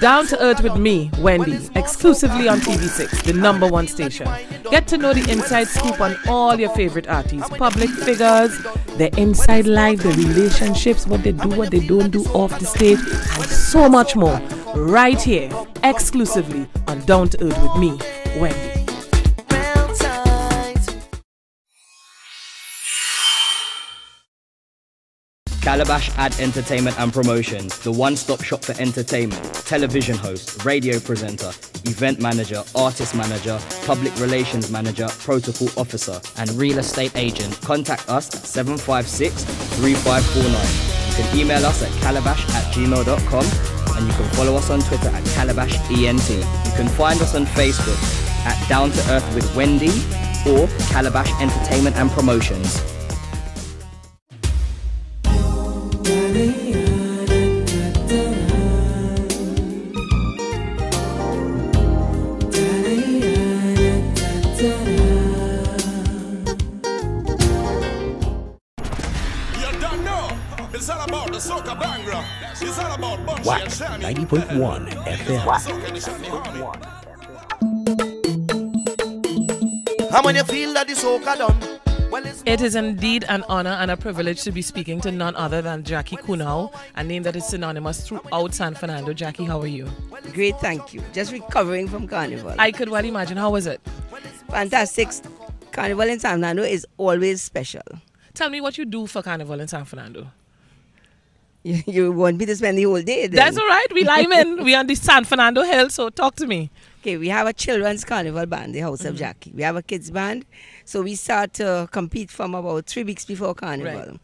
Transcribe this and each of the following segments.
Down to Earth with me, Wendy, exclusively on TV6, the #1 station. Get to know the inside scoop on all your favorite artists, public figures, their inside life, their relationships, what they do, what they don't do off the stage, and so much more. Right here, exclusively on Down to Earth with me, Wendy. Calabash Ad Entertainment and Promotions, the one-stop shop for entertainment, television host, radio presenter, event manager, artist manager, public relations manager, protocol officer, and real estate agent. Contact us at 756-3549. You can email us at calabash@gmail.com and you can follow us on Twitter at calabashent. You can find us on Facebook at Down to Earth with Wendy or Calabash Entertainment and Promotions. WACK 90.1 FM. How when you feel that the soca done? It is indeed an honor and a privilege to be speaking to none other than JACQUI KOON, a name that is synonymous throughout San Fernando. Jackie, how are you? Great, thank you. Just recovering from Carnival. I could well imagine. How was it? Fantastic. Carnival in San Fernando is always special. Tell me what you do for Carnival in San Fernando. You want me to spend the whole day then? That's all right. We linemen. We on the San Fernando Hill, so talk to me. Okay, we have a children's carnival band, the House of JACQUI. We have a kids band. So we start to compete from about 3 weeks before Carnival. Right.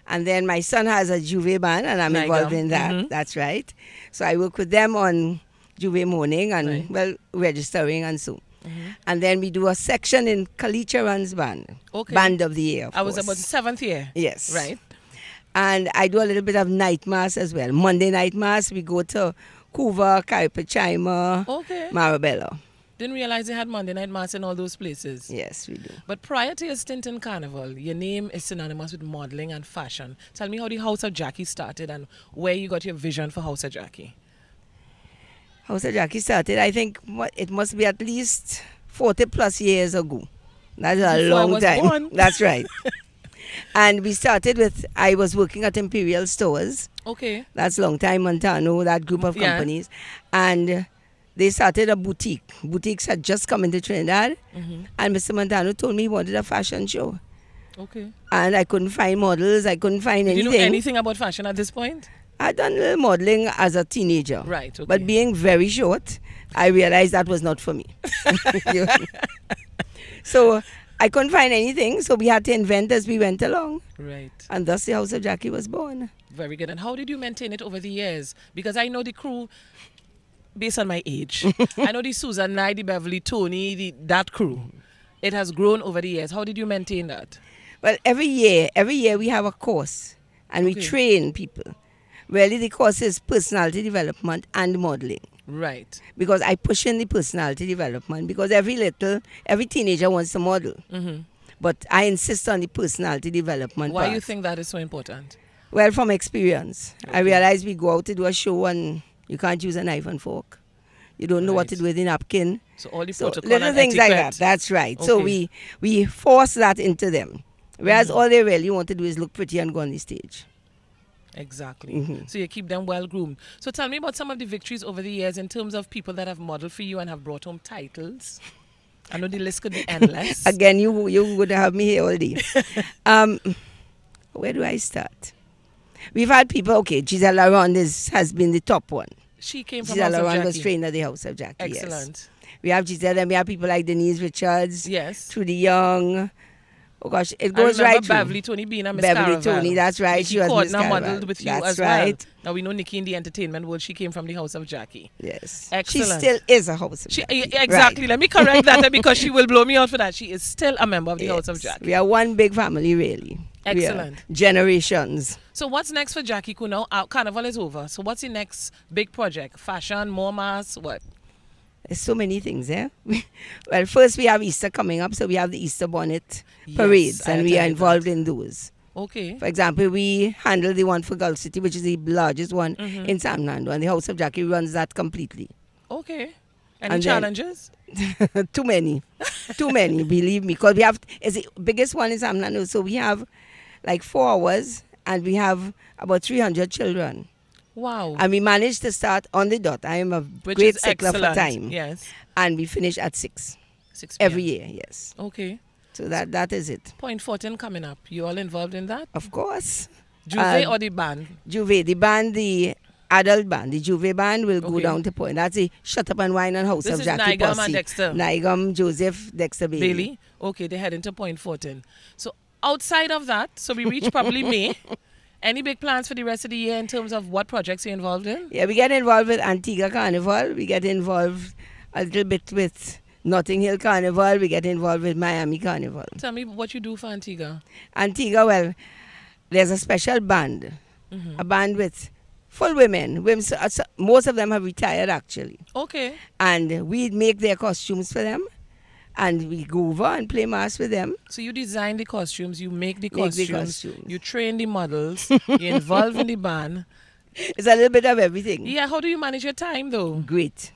And then my son has a Juve band and I'm involved in that. That's right. So I work with them on Juve morning and, well, registering and so. And then we do a section in Kalicharan's band. Okay. Band of the year, of I was course. about the 7th year. Yes. Right. And I do a little bit of night mass as well. Monday night mass, we go to Cuba, Caripachima, Marabella. Didn't realize they had Monday night mass in all those places. Yes, we do. But prior to your stint in Carnival, your name is synonymous with modeling and fashion. Tell me how the House of JACQUI started and where you got your vision for House of JACQUI. House of JACQUI started, I think, it must be at least 40 plus years ago. That's a long time. Born. That's right. And we started with, I was working at Imperial Stores. Okay. That's long time, Montano, that group of companies. And they started a boutique. Boutiques had just come into Trinidad. And Mr. Montano told me he wanted a fashion show. Okay. And I couldn't find models. I couldn't find anything. Did you know anything about fashion at this point? I'd done a little modeling as a teenager. Right, okay. But being very short, I realized that was not for me. So I couldn't find anything, so we had to invent as we went along. Right. And thus the House of JACQUI was born. Very good. And how did you maintain it over the years? Because I know the crew, based on my age, I know the Susan, Nye, the Beverly, Tony, that crew. It has grown over the years. How did you maintain that? Well, every year we have a course and we train people. Really, the course is personality development and modeling. Right. Because I push in the personality development because every teenager wants to model. But I insist on the personality development Why part. do you think that is so important? Well, from experience. I realized we go out to do a show and you can't use a knife and fork. You don't know what to do with the napkin. So all the protocol little and things etiquette. like that. That's right. So we force that into them. Whereas all they really want to do is look pretty and go on the stage. Exactly. So you keep them well groomed. So tell me about some of the victories over the years in terms of people that have modeled for you and have brought home titles. I know the list could be endless. Again, you would have me here all day. Where do I start? We've had people, Giselle Laurent has been the top one. She came from Giselle House of Laurent JACQUI. was trained at the House of JACQUI. Excellent. Yes. We have Giselle and we have people like Denise Richards. Yes. Trudy Young. Oh gosh, it goes right through. Beverly Tony being a Miss Beverly Caraval. Tony, that's right. She was Miss modeled Caraval. with you That's as right. well. Now we know Nikki in the entertainment world. She came from the House of JACQUI. Yes. Excellent. She still is a House of JACQUI. Exactly. Right. Let me correct that because she will blow me out for that. She is still a member of the House of JACQUI. We are one big family, really. Excellent. Generations. So what's next for JACQUI KOON now? Carnival is over. So what's the next big project? Fashion, more mass, what? There's so many things, Well, first we have Easter coming up, so we have the Easter bonnet parades, and we are involved in those. Okay. For example, we handle the one for Gulf City, which is the largest one in San Fernando, and the House of Jackie runs that completely. Okay. Any And challenges? Too many. Too many, believe me. Because we have, it's the biggest one in San Fernando, so we have like 4 hours, and we have about 300 children. Wow. And we managed to start on the dot. I am a Which great is stickler for excellent. time. Yes. And we finish at 6 6 every p.m. year, yes. Okay. So that is it. Point 14 coming up. You all involved in that? Of course. Juve or the band? Juve, the band, the adult band. The Juve band will go Okay. down to Point. That's the Shut Up and Wine and House This of is Jackie Nigam Posse. and Dexter. Nigam, Joseph, Dexter Bailey. Bailey? Okay, they head into Point 14. So outside of that, so we reach probably May. Any big plans for the rest of the year in terms of what projects you're involved in? Yeah, we get involved with Antigua Carnival. We get involved a little bit with Notting Hill Carnival. We get involved with Miami Carnival. Tell me what you do for Antigua. Antigua, well, there's a special band. A band with full women. Most of them have retired, actually. Okay. And we make their costumes for them. And we go over and play mass with them. So you design the costumes, you make the Make the costumes, costumes. you train the models, you're involved in the band. It's a little bit of everything. Yeah, how do you manage your time though? Great.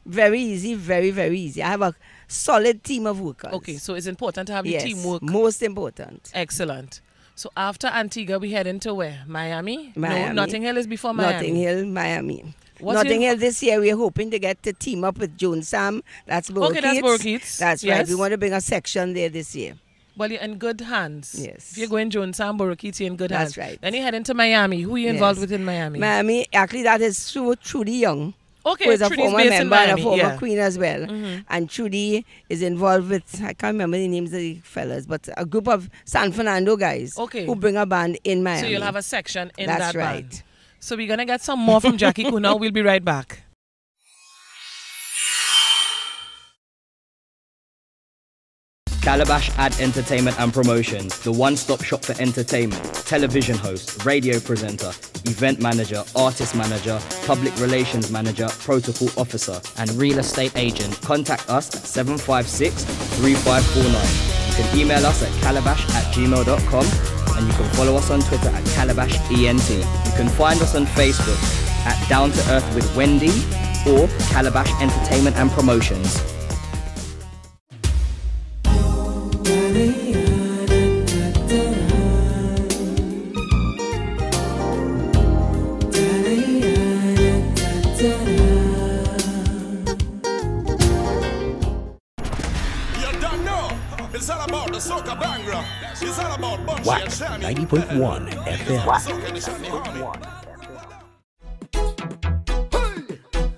Very easy, very, very easy. I have a solid team of workers. Okay, so it's important to have Yes, the teamwork. most important. Excellent. So after Antigua, we head into where? Miami? Miami. No, Notting Hill is before Miami. Notting Hill, Miami. What's Notting your- Hill this year, we're hoping to get to team up with Joan Sam. That's Borough Okay, that's Keats. Borough Keats. That's right. Yes. We want to bring a section there this year. Well, you're in good hands. Yes. If you're going Jones and Borough Keats, you're in good That's hands. right. Then you head into Miami. Who are you involved Yes. with in Miami? Miami, actually, that is through Trudy Young, Okay, who is a Trudy's former based in member and a Miami, former yeah. queen as well. And Trudy is involved with, I can't remember the names of the fellas, but a group of San Fernando guys Okay. who bring a band in Miami. So you'll have a section in That's that right. band. So we're going to get some more from Jackie Koon now. We'll be right back. Calabash Ad Entertainment and Promotions, the one-stop shop for entertainment, television host, radio presenter, event manager, artist manager, public relations manager, protocol officer, and real estate agent. Contact us at 756-3549. You can email us at calabash@gmail.com, and you can follow us on Twitter at calabashent. You can find us on Facebook at Down to Earth with Wendy or Calabash Entertainment and Promotions. It's all about the soca bangra. It's all about Bunchy Wax and Shani. 90.1 FM. Soca and Shani Honey.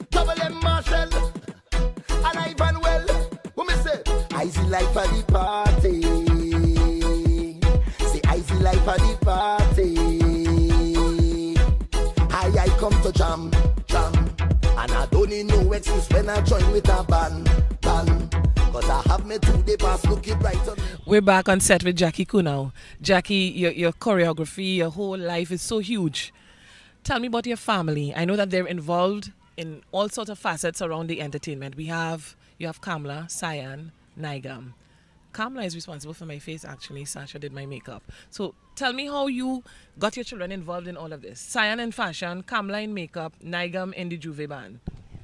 Double M Marshall, alive and well. What me say? Icy life for the party. Say icy life for the party. I come to jam, and I don't need no excuse when I join with a band. Cause I have me to the past looking right on me. We're back on set with Jackie Koon now. Jackie, your choreography, your whole life is so huge. Tell me about your family. I know that they're involved in all sorts of facets around the entertainment. You have Kamla, Cyan, Nigam. Kamla is responsible for my face, actually. Sasha did my makeup. So tell me how you got your children involved in all of this. Cyan in fashion, Kamla in makeup, Nigam in the Juve band.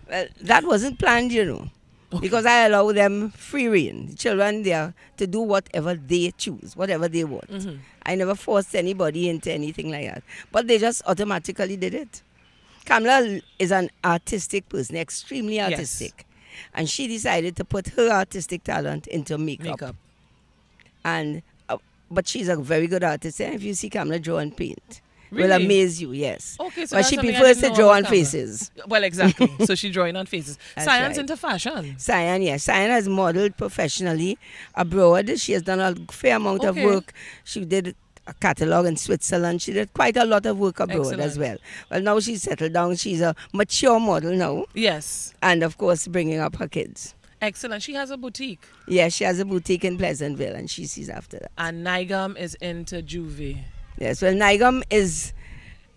Well, that wasn't planned, you know. Okay. Because I allow them free rein. The children, they are to do whatever they choose, whatever they want. I never forced anybody into anything like that. But they just automatically did it. Kamla is an artistic person, extremely artistic. And she decided to put her artistic talent into makeup. And but she's a very good artist. And if you see Kamla draw and paint, will Really? amaze you, yes. Okay, so but that's she something I prefers didn't to know draw about on Kamla. faces. Well, exactly. So she's drawing on faces. That's Cyan's right. into fashion. Cyan, yes. Cyan has modeled professionally abroad. She has done a fair amount of Okay. work. She did a catalogue in Switzerland. She did quite a lot of work abroad as well. Well, now she's settled down. She's a mature model now. Yes. And, of course, bringing up her kids. Excellent. She has a boutique. Yes, she has a boutique in Pleasantville, and she sees after that. And Nigam is into Juve. Yes, well, Nigam is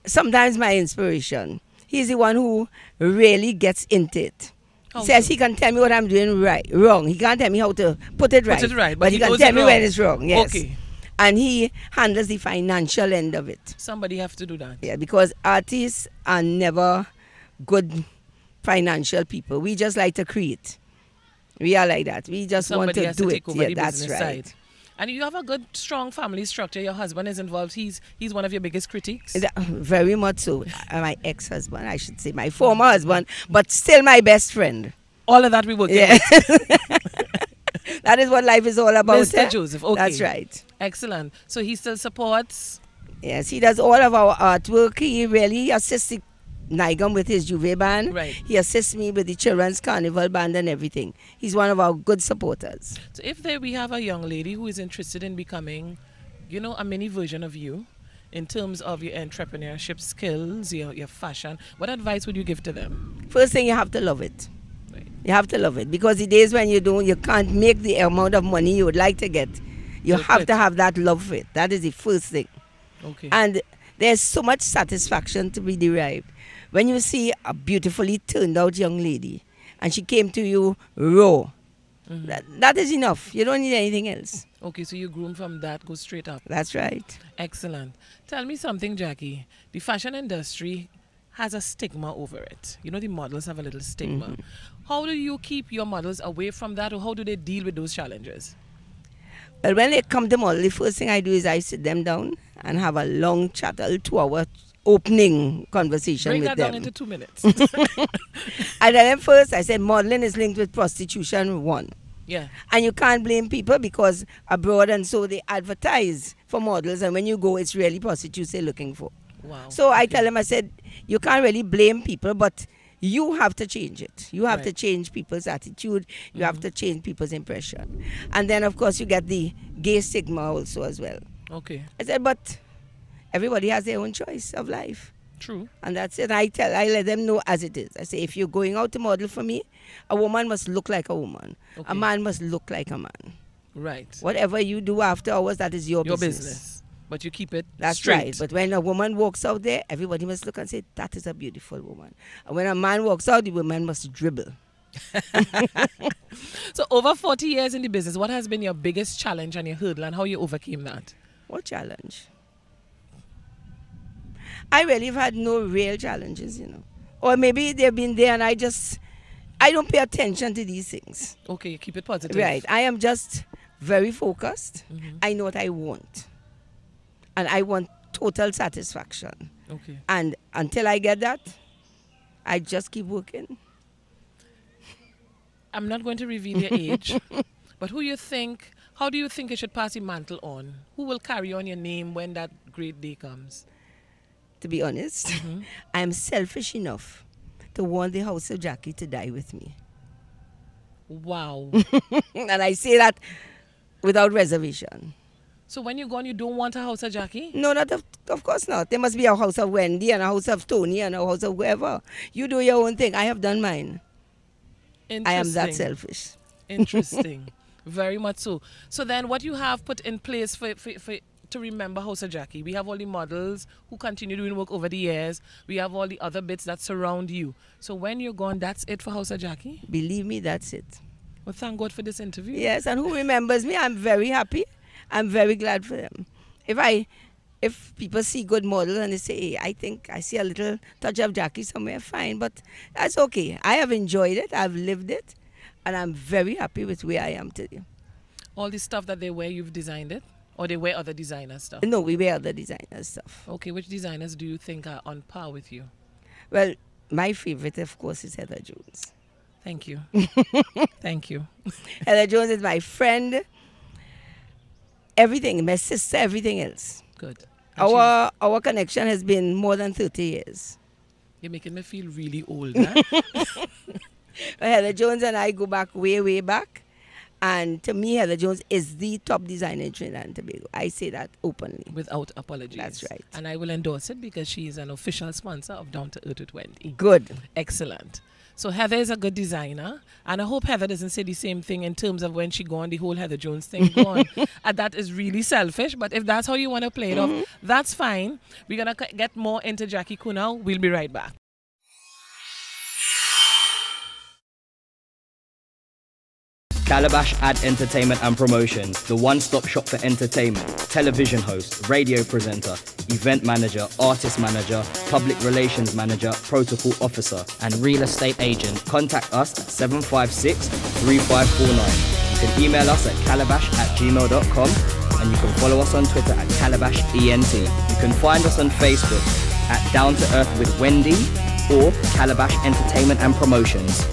sometimes my inspiration. He's the one who really gets into it. How He says so? he can tell me what I'm doing wrong. He can't tell me how to put it right. Put it right, But he can knows tell it me wrong. when it's wrong. Yes. Okay. And he handles the financial end of it. Somebody have to do that. Yeah, because artists are never good financial people. We just like to create. We are like that. We just Somebody want has to do take it. over Yeah, the that's business right. side. And you have a good, strong family structure. Your husband is involved. He's one of your biggest critics. Very much so. My ex-husband, I should say, my former husband, but still my best friend. All of that we work Yeah. That is what life is all about. Mr. Joseph, okay. That's right. Excellent. So he still supports? Yes, he does all of our artwork. He really assists the Nigam with his Juve band. Right. He assists me with the children's carnival band and everything. He's one of our good supporters. So if we have a young lady who is interested in becoming, a mini version of you in terms of your entrepreneurship skills, your fashion, what advice would you give to them? First thing, you have to love it. Right. You have to love it, because the days when you can't make the amount of money you would like to get. You have to have that love for it. That is the first thing. Okay. And there's so much satisfaction to be derived when you see a beautifully turned out young lady and she came to you raw. That is enough. You don't need anything else. Okay, so you groom from that, go straight up. That's right. Excellent. Tell me something, Jackie. The fashion industry has a stigma over it. The models have a little stigma. How do you keep your models away from that, or how do they deal with those challenges? Well, when they come to model, the first thing I do is I sit them down and have a long chat, a 2-hour opening conversation Bring with that them. down into 2 minutes. And then first I said modeling is linked with prostitution, one. Yeah. And you can't blame people, because abroad and so they advertise for models, and when you go, it's really prostitutes they're looking for. Wow. So I tell them, I said, you can't really blame people, but you have to change it. You have to change people's attitude. You have to change people's impression. And then, of course, you get the gay stigma also as well. Okay. I said, but everybody has their own choice of life. True. And that's it. I let them know as it is. I say, if you're going out to model for me, a woman must look like a woman. Okay. A man must look like a man. Right. Whatever you do after hours, that is your business. But you keep it That's straight. right. But when a woman walks out there, everybody must look and say, that is a beautiful woman. And when a man walks out, the woman must dribble. So over 40 years in the business, what has been your biggest challenge and your hurdle, and how you overcame that? What challenge? I really have had no real challenges, Or maybe they've been there and I don't pay attention to these things. Okay, you keep it positive. Right. I am just very focused. I know what I want. And I want total satisfaction. Okay. And until I get that, I just keep working. I'm not going to reveal your age, but how do you think you should pass the mantle on? Who will carry on your name when that great day comes? To be honest, I am selfish enough to want the house of Jackie to die with me. Wow. And I say that without reservation. So when you're gone, you don't want a house of Jackie? No, of course not. There must be a house of Wendy and a house of Tony and a house of whoever. You do your own thing. I have done mine. I am that selfish. Interesting. Very much so. So then what you have put in place for to remember House of Jackie? We have all the models who continue doing work over the years. We have all the other bits that surround you. So when you're gone, that's it for House of Jackie? Believe me, that's it. Well, thank God for this interview. Yes, and who remembers me, I'm very happy. I'm very glad for them. If people see good models and they say, hey, I think I see a little touch of Jackie somewhere, fine. But that's okay. I have enjoyed it. I've lived it. And I'm very happy with where I am today. All the stuff that they wear, you've designed it? Or they wear other designer stuff? No, we wear other designer stuff. Okay, which designers do you think are on par with you? Well, my favorite, of course, is Heather Jones. Thank you. Thank you. Heather Jones is my friend. Everything, my sister, everything else. Good. Our connection has been more than 30 years. You're making me feel really old, huh? Heather Jones and I go back way, way back. And to me, Heather Jones is the top designer in Trinidad and Tobago. I say that openly. Without apologies. That's right. And I will endorse it because she is an official sponsor of Down to Earth with Wen'D. Good. Excellent. So Heather is a good designer, and I hope Heather doesn't say the same thing in terms of when she gone, the whole Heather Jones thing gone. And that is really selfish, but if that's how you want to play it off, that's fine. We're going to get more into JACQUI KOON now. We'll be right back. Calabash Ad Entertainment and Promotions, the one-stop shop for entertainment, television host, radio presenter, event manager, artist manager, public relations manager, protocol officer, and real estate agent. Contact us at 756-3549. You can email us at calabash@gmail.com, and you can follow us on Twitter at calabashent. You can find us on Facebook at Down to Earth with Wendy or Calabash Entertainment and Promotions.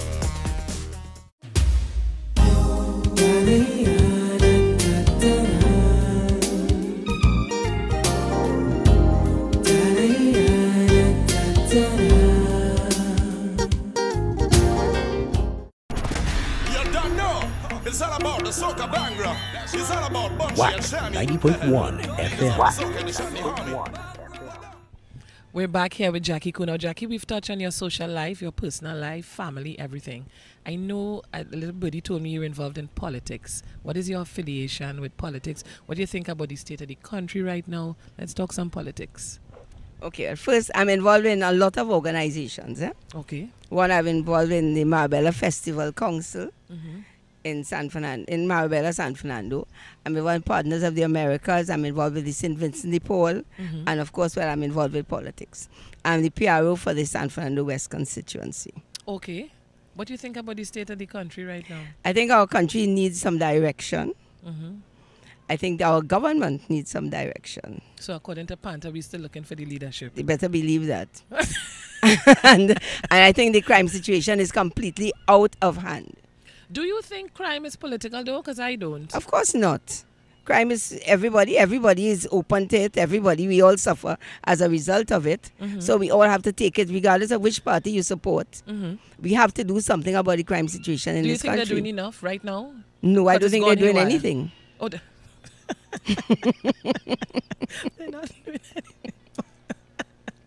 It's all about the soca banger. It's all about WACK 90.1 FM. We're back here with Jackie Koon. Now, Jackie, we've touched on your social life, your personal life, family, everything. I know a little birdie told me you're involved in politics. What is your affiliation with politics? What do you think about the state of the country right now? Let's talk some politics. Okay, at first, I'm involved in a lot of organizations. Okay. One, I'm involved in the Marbella Festival Council. In Marbella, San Fernando. I'm involved in Partners of the Americas. I'm involved with the St. Vincent de Paul. And of course, I'm involved with politics. I'm the PRO for the San Fernando West constituency. Okay. What do you think about the state of the country right now? I think our country needs some direction. I think our government needs some direction. So according to Panther, we're still looking for the leadership. You better believe that. and I think the crime situation is completely out of hand. Do you think crime is political though? Because I don't. Of course not. Crime is everybody. Everybody is open to it. We all suffer as a result of it. So we all have to take it regardless of which party you support. We have to do something about the crime situation in this country. Do you think they're doing enough right now? No, I don't think they're doing anything. Oh, they're not doing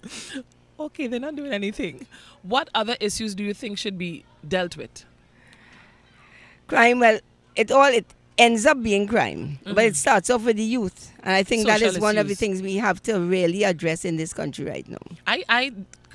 anything. Okay, they're not doing anything. What other issues do you think should be dealt with? Crime, well, it ends up being crime, but it starts off with the youth, and I think that is one of the things we have to really address in this country right now.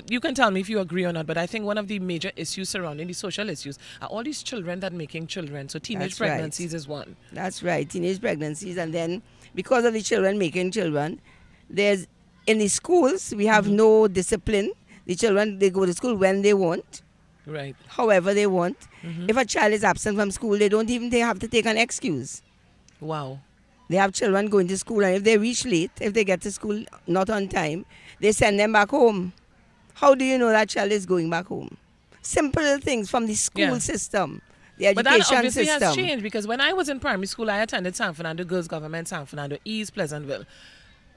You can tell me if you agree or not, but I think one of the major issues surrounding the social issues are all these children that are making children. So teenage pregnancies is one. That's right, teenage pregnancies, and then because of the children making children, there's in the schools we have no discipline. The children, they go to school when they want. Right. However they want. If a child is absent from school, they have to take an excuse. Wow. They have children going to school, and if they reach late, if they get to school not on time, they send them back home. How do you know that child is going back home? Simple things from the school system, the education system. But that obviously has changed, because when I was in primary school, I attended San Fernando Girls Government, San Fernando East, Pleasantville.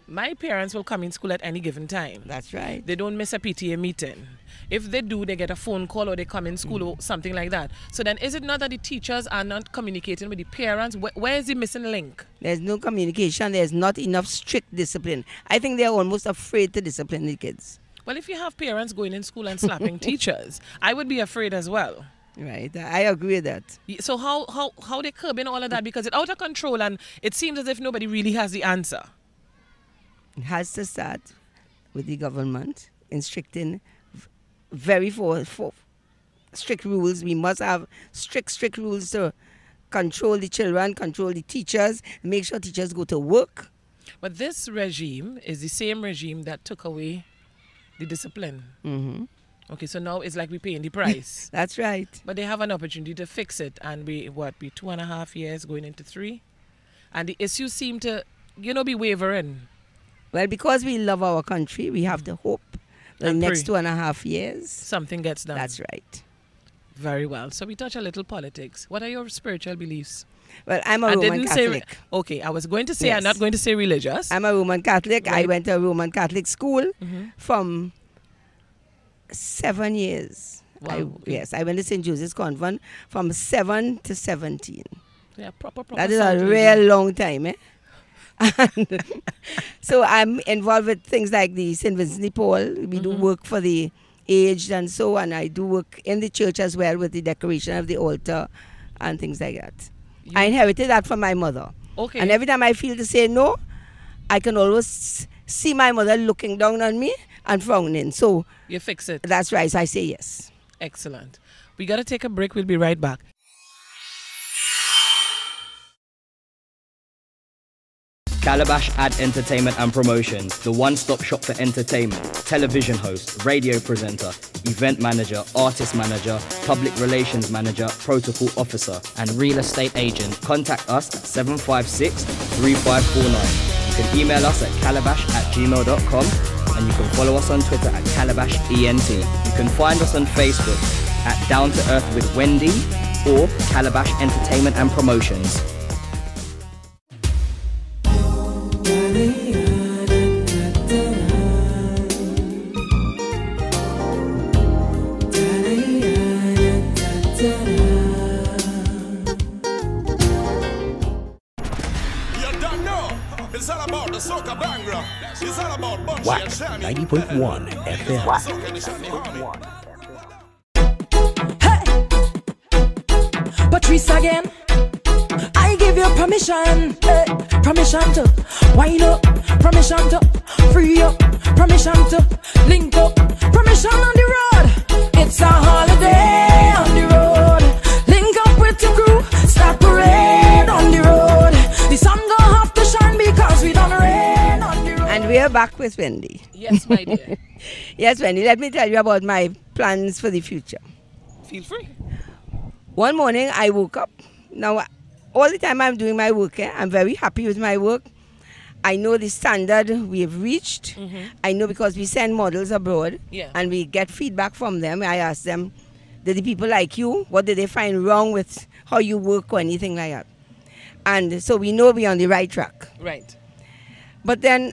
My parents will come in school at any given time. That's right. They don't miss a PTA meeting. If they do, they get a phone call or they come in school or something like that. So then is it not that the teachers are not communicating with the parents? Where is the missing link? There's no communication. There's not enough strict discipline. I think they're almost afraid to discipline the kids. Well, if you have parents going in school and slapping teachers, I would be afraid as well. Right, I agree with that. So how they curbing all of that? Because it's out of control and it seems as if nobody really has the answer. It has to start with the government instructing very strict rules. We must have strict rules to control the children, control the teachers, make sure teachers go to work. But this regime is the same regime that took away the discipline. Okay, so now it's like we're paying the price. That's right. But they have an opportunity to fix it, and be 2.5 years going into 3, and the issues seem to, be wavering. Well, because we love our country, we have to hope the next 2.5 years something gets done. That's right. Very well. So we touch a little politics. What are your spiritual beliefs? Well, I'm a Roman Catholic. Okay, I was going to say, I'm not going to say religious. I'm a Roman Catholic. Right. I went to a Roman Catholic school from 7 years. Wow. Yes, I went to St. Joseph's Convent from 7 to 17. Yeah, proper. That is a real long time, eh? So I'm involved with things like the St. Vincent de Paul. We do work for the aged and so on. I do work in the church as well with the decoration of the altar and things like that. I inherited that from my mother. Okay. And every time I feel to say no, I can always see my mother looking down on me and frowning. So you fix it. That's right. So I say yes. Excellent. We got to take a break. We'll be right back. Calabash Ad Entertainment and Promotions, the one-stop shop for entertainment, television host, radio presenter, event manager, artist manager, public relations manager, protocol officer, and real estate agent. Contact us at 756-3549. You can email us at calabash@gmail.com, and you can follow us on Twitter at calabashent. You can find us on Facebook at Down to Earth with Wendy or Calabash Entertainment and Promotions. It's all about the soca bangra. It's all about Wax 90.1 FM. Hey, Patrice again. I give you permission, permission to wind up, permission to free up, permission to link up, permission on the road. It's a holiday on the road. Link up with your crew, start parade on the road. The sun gonna have to shine because we don't rain on the road. And we are back with Wendy. Yes, my dear. Yes, Wendy, let me tell you about my plans for the future. Feel free. One morning I woke up. Now, all the time I'm doing my work, I'm very happy with my work. I know the standard we have reached. I know because we send models abroad and we get feedback from them. I ask them, did the people like you? What did they find wrong with how you work or anything like that? And so we know we're on the right track. Right. But then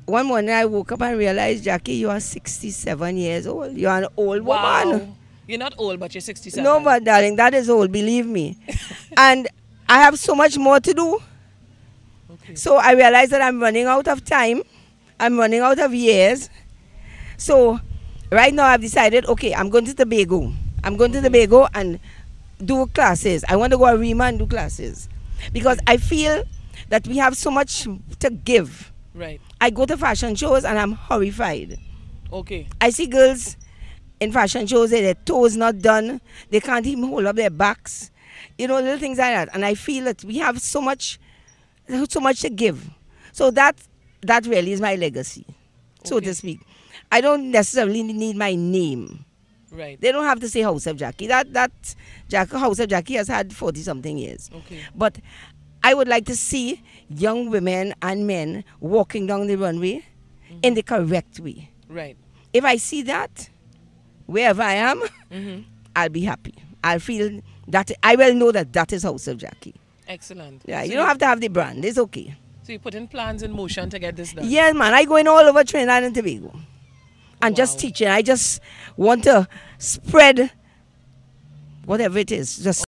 one morning I woke up and realized, Jackie, you are 67 years old. You're an old woman. You're not old, but you're 67. No, but darling, that is old, believe me. And I have so much more to do. Okay. So I realized that I'm running out of time. I'm running out of years. So right now I've decided, okay, I'm going to Tobago. I'm going to Tobago and do classes. I want to go to Rima and do classes. Because I feel that we have so much to give. Right. I go to fashion shows and I'm horrified. Okay. I see girls in fashion shows, their toes not done. They can't even hold up their backs. You know, little things like that. And I feel that we have so much to give. So that really is my legacy, so to speak. I don't necessarily need my name. Right. They don't have to say House of Jackie. House of Jackie has had 40-something years. Okay. But I would like to see young women and men walking down the runway in the correct way. Right. If I see that, wherever I am, I'll be happy. I'll feel that I will know that is House of Jackie. Excellent. Yeah, so you don't have to have the brand. It's okay. So you're putting plans in motion to get this done? Yeah, man. I going all over Trinidad and Tobago. And just teaching. I just want to spread whatever it is. Just